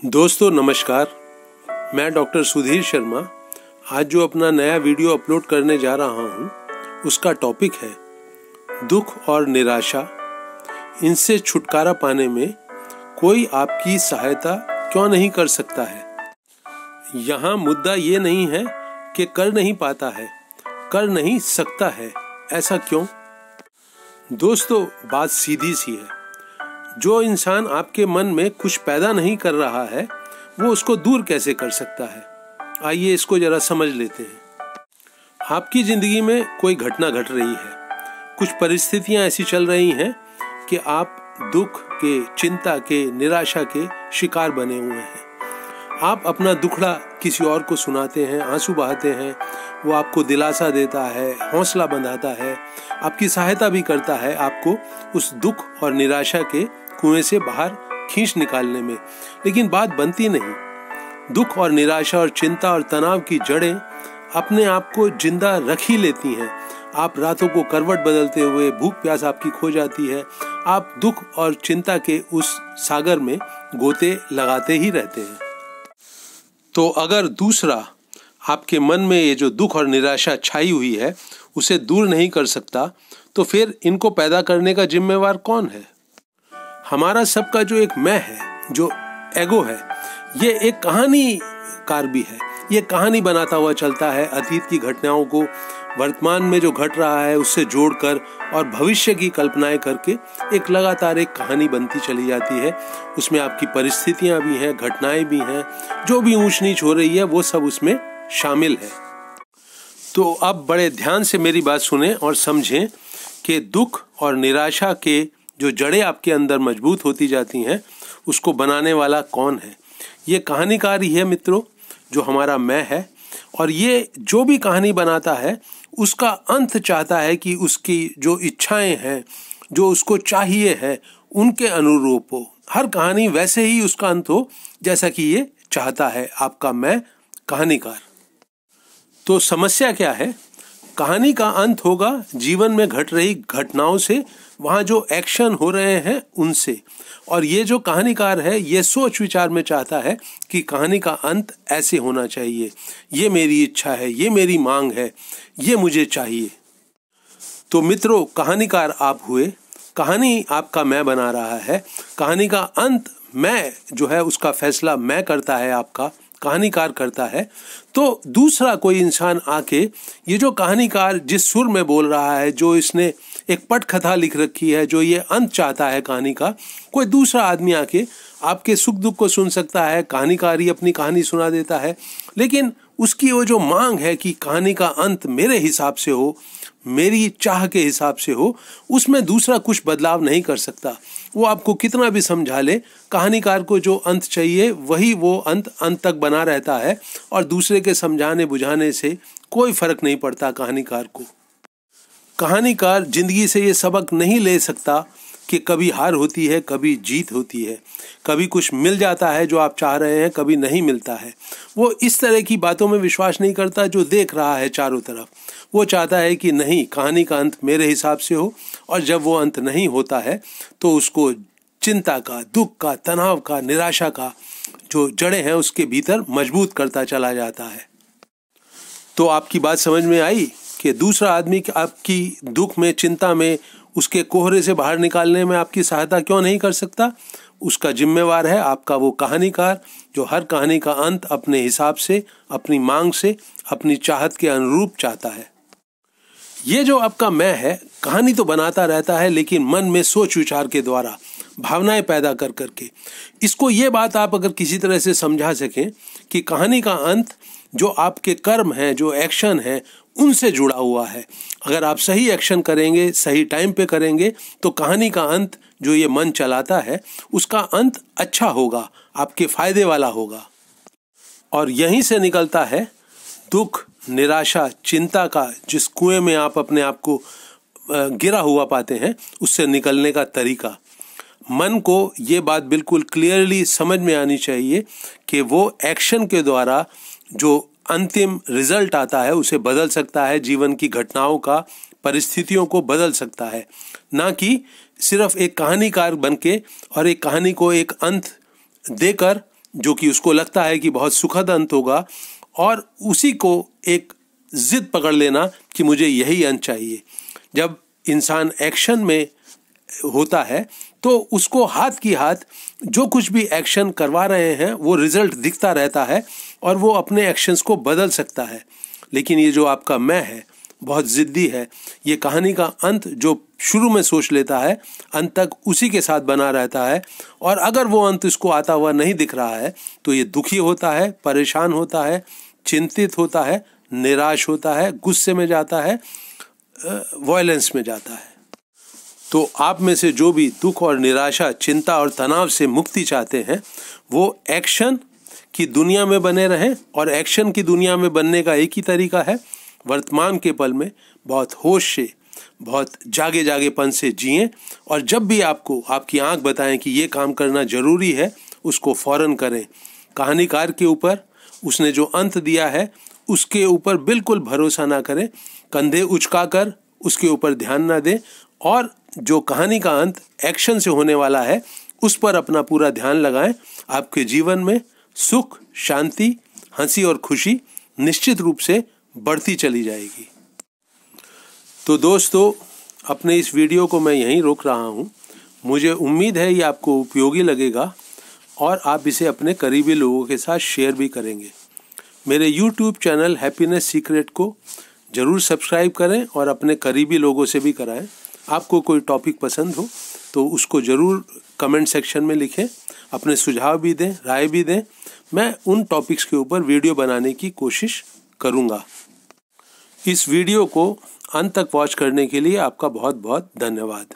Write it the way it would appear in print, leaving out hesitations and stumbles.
दोस्तों नमस्कार, मैं डॉक्टर सुधीर शर्मा आज जो अपना नया वीडियो अपलोड करने जा रहा हूँ उसका टॉपिक है दुख और निराशा। इनसे छुटकारा पाने में कोई आपकी सहायता क्यों नहीं कर सकता है। यहाँ मुद्दा ये नहीं है कि कर नहीं पाता है, कर नहीं सकता है। ऐसा क्यों? दोस्तों बात सीधी सी है। जो इंसान आपके मन में कुछ पैदा नहीं कर रहा है वो उसको दूर कैसे कर सकता है। आइए इसको जरा समझ लेते हैं। आपकी जिंदगी में कोई घटना घट रही है, कुछ परिस्थितियां ऐसी चल रही हैं कि आप दुख के, चिंता के, निराशा के शिकार बने हुए हैं। आप अपना दुखड़ा किसी और को सुनाते हैं, आंसू बहाते हैं, वो आपको दिलासा देता है, हौसला बंधाता है, आपकी सहायता भी करता है आपको उस दुख और निराशा के कुएं से बाहर खींच निकालने में। लेकिन बात बनती नहीं। दुख और निराशा और चिंता और तनाव की जड़ें अपने आप को जिंदा रख ही लेती हैं। आप रातों को करवट बदलते हुए, भूख प्यास आपकी खो जाती है, आप दुख और चिंता के उस सागर में गोते लगाते ही रहते हैं। तो अगर दूसरा आपके मन में ये जो दुख और निराशा छाई हुई है उसे दूर नहीं कर सकता, तो फिर इनको पैदा करने का जिम्मेवार कौन है? हमारा सबका जो एक मैं है, जो एगो है, ये एक कहानीकार भी है। ये कहानी बनाता हुआ चलता है, अतीत की घटनाओं को वर्तमान में जो घट रहा है उससे जोड़कर और भविष्य की कल्पनाएं करके एक लगातार एक कहानी बनती चली जाती है। उसमें आपकी परिस्थितियां भी हैं, घटनाएं भी हैं, जो भी ऊंच नीच हो रही है वो सब उसमें शामिल है। तो अब बड़े ध्यान से मेरी बात सुनें और समझें कि दुख और निराशा के जो जड़ें आपके अंदर मजबूत होती जाती हैं उसको बनाने वाला कौन है। ये कहानीकार ही है मित्रों, जो हमारा मैं है। और ये जो भी कहानी बनाता है उसका अंत चाहता है कि उसकी जो इच्छाएं हैं, जो उसको चाहिए है, उनके अनुरूप हो। हर कहानी वैसे ही उसका अंत हो जैसा कि ये चाहता है आपका मैं कहानीकार। तो समस्या क्या है? कहानी का अंत होगा जीवन में घट रही घटनाओं से, वहां जो एक्शन हो रहे हैं उनसे। और ये जो कहानीकार है ये सोच विचार में चाहता है कि कहानी का अंत ऐसे होना चाहिए, ये मेरी इच्छा है, ये मेरी मांग है, ये मुझे चाहिए। तो मित्रों, कहानीकार आप हुए, कहानी आपका मैं बना रहा है। कहानी का अंत मैं जो है उसका फैसला मैं करता है, आपका कहानीकार करता है। तो दूसरा कोई इंसान आके ये जो कहानीकार जिस सुर में बोल रहा है, जो इसने एक पटकथा लिख रखी है, जो ये अंत चाहता है कहानी का, कोई दूसरा आदमी आके आपके सुख दुख को सुन सकता है। कहानीकार ही अपनी कहानी सुना देता है, लेकिन उसकी वो जो मांग है कि कहानी का अंत मेरे हिसाब से हो, मेरी चाह के हिसाब से हो, उसमें दूसरा कुछ बदलाव नहीं कर सकता। वो आपको कितना भी समझा ले, कहानीकार को जो अंत चाहिए वही वो अंत तक बना रहता है। और दूसरे के समझाने बुझाने से कोई फर्क नहीं पड़ता कहानीकार को। कहानीकार जिंदगी से ये सबक नहीं ले सकता कि कभी हार होती है, कभी जीत होती है, कभी कुछ मिल जाता है जो आप चाह रहे हैं, कभी नहीं मिलता है। वो इस तरह की बातों में विश्वास नहीं करता जो देख रहा है चारों तरफ। वो चाहता है कि नहीं, कहानी का अंत मेरे हिसाब से हो। और जब वो अंत नहीं होता है तो उसको चिंता का, दुख का, तनाव का, निराशा का जो जड़ें हैं उसके भीतर मजबूत करता चला जाता है। तो आपकी बात समझ में आई कि दूसरा आदमी आपकी दुख में, चिंता में, उसके कोहरे से बाहर निकालने में आपकी सहायता क्यों नहीं कर सकता? उसका जिम्मेवार है आपका वो कहानीकार, जो हर कहानी का अंत अपने हिसाब से, अपनी मांग से, अपनी चाहत के अनुरूप चाहता है। ये जो आपका मैं है, कहानी तो बनाता रहता है, लेकिन मन में सोच विचार के द्वारा, भावनाएं पैदा कर करके। इसको ये बात आप अगर किसी तरह से समझा सकें कि कहानी का अंत जो आपके कर्म हैं, जो एक्शन है, उनसे जुड़ा हुआ है। अगर आप सही एक्शन करेंगे, सही टाइम पे करेंगे, तो कहानी का अंत जो ये मन चलाता है उसका अंत अच्छा होगा, आपके फायदे वाला होगा। और यहीं से निकलता है दुख, निराशा, चिंता का जिस कुएं में आप अपने आप को गिरा हुआ पाते हैं, उससे निकलने का तरीका। मन को ये बात बिल्कुल क्लियरली समझ में आनी चाहिए कि वो एक्शन के द्वारा जो अंतिम रिजल्ट आता है उसे बदल सकता है, जीवन की घटनाओं का, परिस्थितियों को बदल सकता है। ना कि सिर्फ एक कहानीकार बनके और एक कहानी को एक अंत देकर जो कि उसको लगता है कि बहुत सुखद अंत होगा, और उसी को एक जिद पकड़ लेना कि मुझे यही अंत चाहिए। जब इंसान एक्शन में होता है तो उसको हाथ की हाथ जो कुछ भी एक्शन करवा रहे हैं वो रिजल्ट दिखता रहता है और वो अपने एक्शंस को बदल सकता है। लेकिन ये जो आपका मैं है बहुत जिद्दी है, ये कहानी का अंत जो शुरू में सोच लेता है अंत तक उसी के साथ बना रहता है, और अगर वो अंत इसको आता हुआ नहीं दिख रहा है तो ये दुखी होता है, परेशान होता है, चिंतित होता है, निराश होता है, गुस्से में जाता है, वायलेंस में जाता है। तो आप में से जो भी दुख और निराशा, चिंता और तनाव से मुक्ति चाहते हैं वो एक्शन की दुनिया में बने रहें, और एक्शन की दुनिया में बनने का एक ही तरीका है, वर्तमान के पल में बहुत होश से, बहुत जागे जागेपन से जिएं, और जब भी आपको आपकी आंख बताएं कि ये काम करना जरूरी है उसको फौरन करें। कहानीकार के ऊपर उसने जो अंत दिया है उसके ऊपर बिल्कुल भरोसा ना करें, कंधे उचकाकर उसके ऊपर ध्यान ना दें, और जो कहानी का अंत एक्शन से होने वाला है उस पर अपना पूरा ध्यान लगाएं। आपके जीवन में सुख, शांति, हंसी और खुशी निश्चित रूप से बढ़ती चली जाएगी। तो दोस्तों, अपने इस वीडियो को मैं यहीं रोक रहा हूँ। मुझे उम्मीद है ये आपको उपयोगी लगेगा और आप इसे अपने करीबी लोगों के साथ शेयर भी करेंगे। मेरे YouTube चैनल हैप्पीनेस सीक्रेट को ज़रूर सब्सक्राइब करें और अपने करीबी लोगों से भी कराएं। आपको कोई टॉपिक पसंद हो तो उसको ज़रूर कमेंट सेक्शन में लिखें, अपने सुझाव भी दें, राय भी दें। मैं उन टॉपिक्स के ऊपर वीडियो बनाने की कोशिश करूँगा। इस वीडियो को अंत तक वॉच करने के लिए आपका बहुत बहुत धन्यवाद।